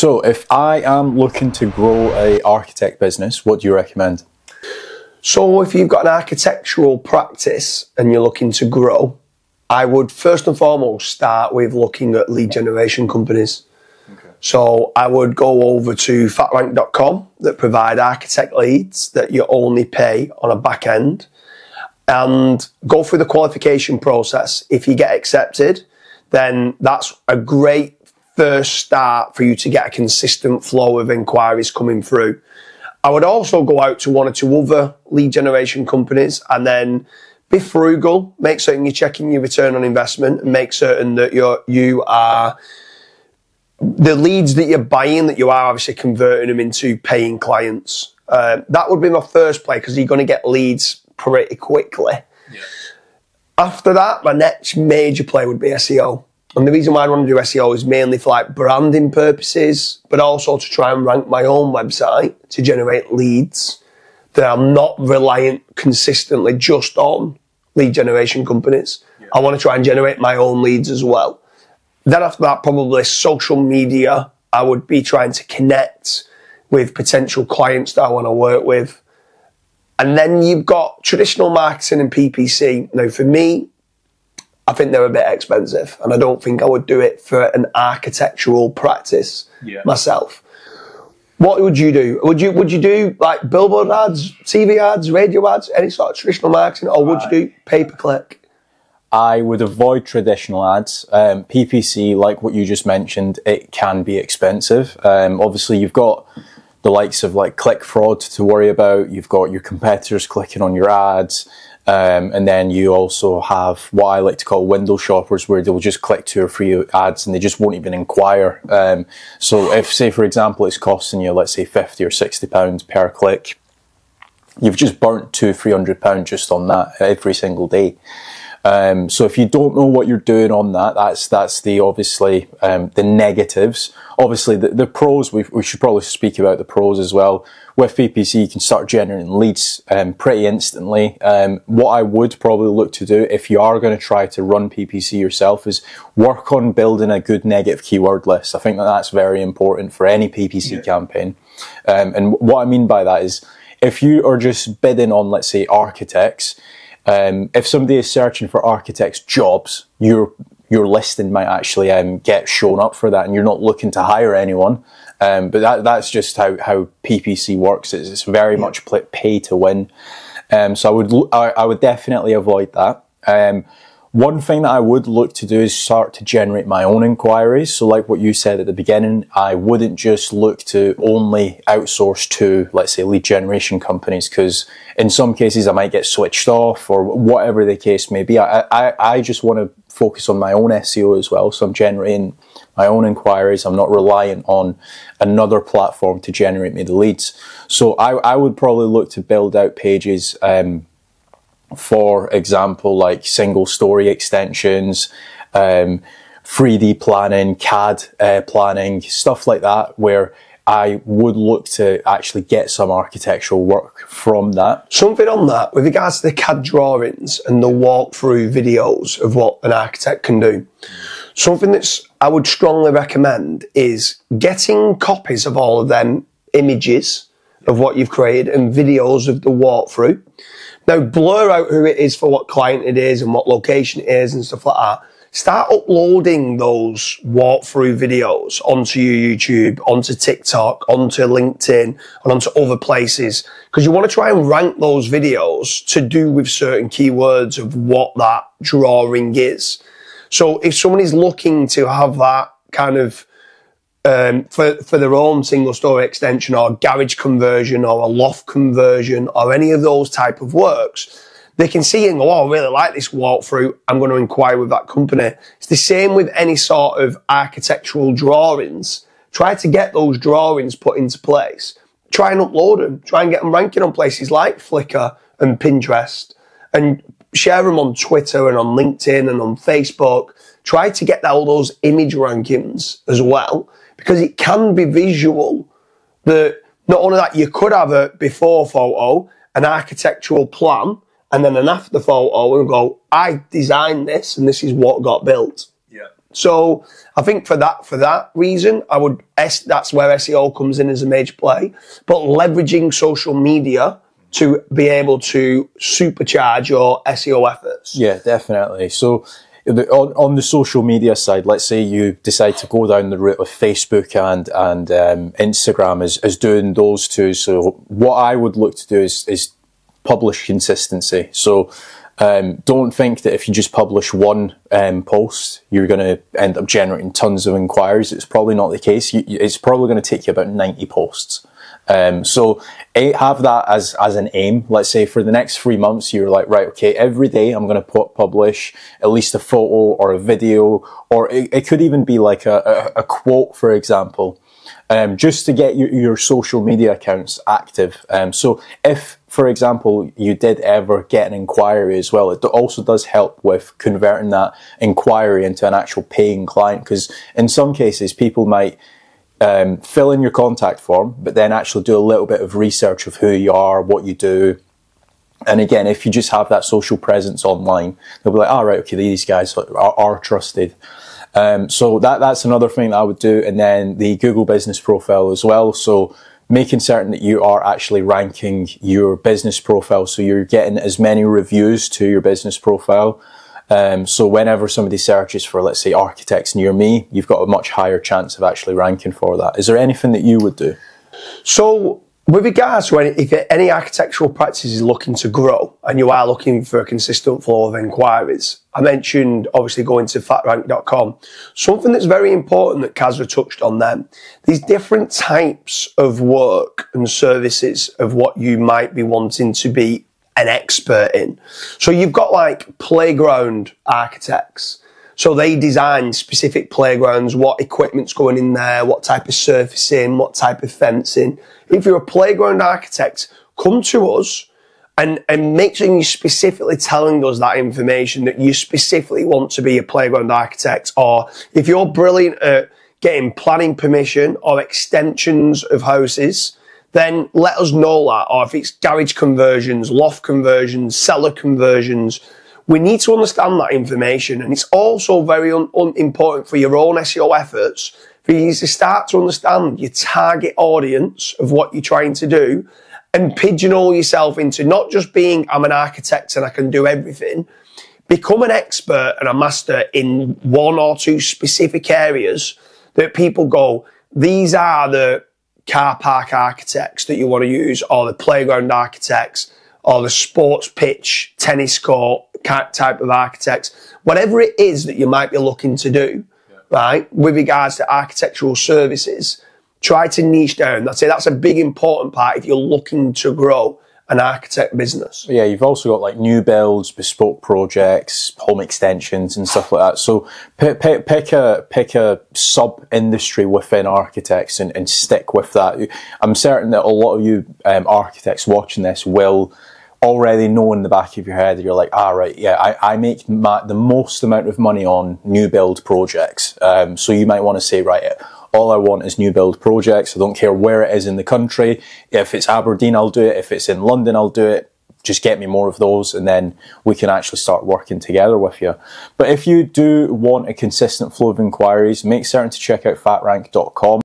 So if I am looking to grow a architect business, what do you recommend? So if you've got an architectural practice and you're looking to grow, I would first and foremost start with looking at lead generation companies. Okay. So I would go over to fatrank.com that provide architect leads that you only pay on a back end, and go through the qualification process. If you get accepted, then that's a great first start for you to get a consistent flow of inquiries coming through. I would also go out to one or two other lead generation companies and then be frugal, make certain you're checking your return on investment, and make certain that you are the leads that you're buying, that you are obviously converting them into paying clients. That would be my first play, because you're going to get leads pretty quickly. Yeah. After that, my next major play would be SEO. And the reason why I want to do SEO is mainly for like branding purposes, but also to try and rank my own website to generate leads, that I'm not reliant consistently just on lead generation companies. Yeah. I want to try and generate my own leads as well. Then after that, probably social media. I would be trying to connect with potential clients that I want to work with. And then you've got traditional marketing and PPC. Now for me, I think they're a bit expensive, and I don't think I would do it for an architectural practice myself. What would you do? Would you do like billboard ads, TV ads, radio ads, any sort of traditional marketing, or would you do pay-per-click? I would avoid traditional ads. PPC, like what you just mentioned, it can be expensive. Obviously, you've got the likes of like click fraud to worry about. You've got your competitors clicking on your ads. And then you also have what I like to call window shoppers, where they'll just click 2 or 3 ads and they just won't even inquire. So if, say, for example, it's costing you, let's say, £50 or £60 per click, you've just burnt £200-300 just on that every single day. So if you don't know what you're doing on that, that's the obviously the negatives. Obviously, the pros, we should probably speak about the pros as well. With PPC, you can start generating leads pretty instantly. What I would probably look to do if you are going to try to run PPC yourself is work on building a good negative keyword list. I think that's very important for any PPC campaign. And what I mean by that is, if you are just bidding on, let's say, architects, if somebody is searching for architects' jobs, your listing might actually get shown up for that, and you're not looking to hire anyone. But that's just how PPC works. It's very much pay to win. So I would definitely avoid that. One thing that I would look to do is start to generate my own inquiries. So like what you said at the beginning, I wouldn't just look to only outsource to, let's say, lead generation companies, because in some cases I might get switched off or whatever the case may be. I just want to focus on my own SEO as well. So I'm generating my own inquiries. I'm not reliant on another platform to generate me the leads. So I would probably look to build out pages, for example, like single story extensions, 3D planning, CAD planning, stuff like that, where I would look to actually get some architectural work from that. Something on that, with regards to the CAD drawings and the walkthrough videos of what an architect can do, something that's I would strongly recommend is getting copies of all of them images of what you've created and videos of the walkthrough. Now, blur out who it is for what client it is and what location it is and stuff like that. Start uploading those walkthrough videos onto your YouTube, onto TikTok, onto LinkedIn, and onto other places, because you want to try and rank those videos to do with certain keywords of what that drawing is. So if somebody's looking to have that kind of for their own single story extension or garage conversion or a loft conversion or any of those type of works, they can see and go, oh, I really like this walkthrough, I'm going to inquire with that company. It's the same with any sort of architectural drawings. Try to get those drawings put into place. Try and upload them. Try and get them ranking on places like Flickr and Pinterest, and share them on Twitter and on LinkedIn and on Facebook. Try to get all those image rankings as well, because it can be visual. That not only that, you could have a before photo, an architectural plan, and then an after photo and go, I designed this and this is what got built. Yeah. So I think for that reason, that's where SEO comes in as a major play. But leveraging social media to be able to supercharge your SEO efforts. Yeah, definitely. So on the social media side, let's say you decide to go down the route of Facebook and Instagram as doing those two. So what I would look to do is publish consistency. So don't think that if you just publish one post, you're going to end up generating tons of inquiries. It's probably not the case. It's probably going to take you about 90 posts. So have that as an aim. Let's say for the next 3 months, you're like, right, okay, every day I'm going to publish at least a photo or a video, or it could even be like a quote, for example, just to get your social media accounts active. So if, for example, you did ever get an inquiry as well, it also does help with converting that inquiry into an actual paying client, because in some cases people might fill in your contact form, but then actually do a little bit of research of who you are, what you do. And again, if you just have that social presence online, they'll be like, all right, okay, these guys are trusted. So that's another thing that I would do. And then the Google business profile as well. So making certain that you are actually ranking your business profile, so you're getting as many reviews to your business profile. So whenever somebody searches for, let's say, architects near me, you've got a much higher chance of actually ranking for that. Is there anything that you would do? So with regards to if any architectural practice is looking to grow and you are looking for a consistent flow of inquiries, I mentioned obviously going to fatrank.com. Something that's very important that Kazra touched on then, these different types of work and services of what you might be wanting to be an expert in. So you've got like playground architects. So they design specific playgrounds, what equipment's going in there, what type of surfacing, what type of fencing. If you're a playground architect, come to us and make sure you're specifically telling us that information, that you specifically want to be a playground architect. Or if you're brilliant at getting planning permission or extensions of houses, then let us know that. Or if it's garage conversions, loft conversions, cellar conversions, we need to understand that information. And it's also very important for your own SEO efforts for you to start to understand your target audience of what you're trying to do and pigeonhole yourself into not just being, I'm an architect and I can do everything. Become an expert and a master in one or two specific areas that people go, these are the car park architects that you want to use, or the playground architects, or the sports pitch, tennis court type of architects. Whatever it is that you might be looking to do, right, with regards to architectural services, try to niche down. That's a big important part if you're looking to grow an architect business. Yeah, you've also got like new builds, bespoke projects, home extensions and stuff like that. So pick a sub-industry within architects and stick with that. I'm certain that a lot of you architects watching this will already know in the back of your head that you're like, right, yeah, I make the most amount of money on new build projects. So you might want to say, right, all I want is new build projects. I don't care where it is in the country. If it's Aberdeen, I'll do it. If it's in London, I'll do it. Just get me more of those, and then we can actually start working together with you. But if you do want a consistent flow of inquiries, make certain to check out fatrank.com.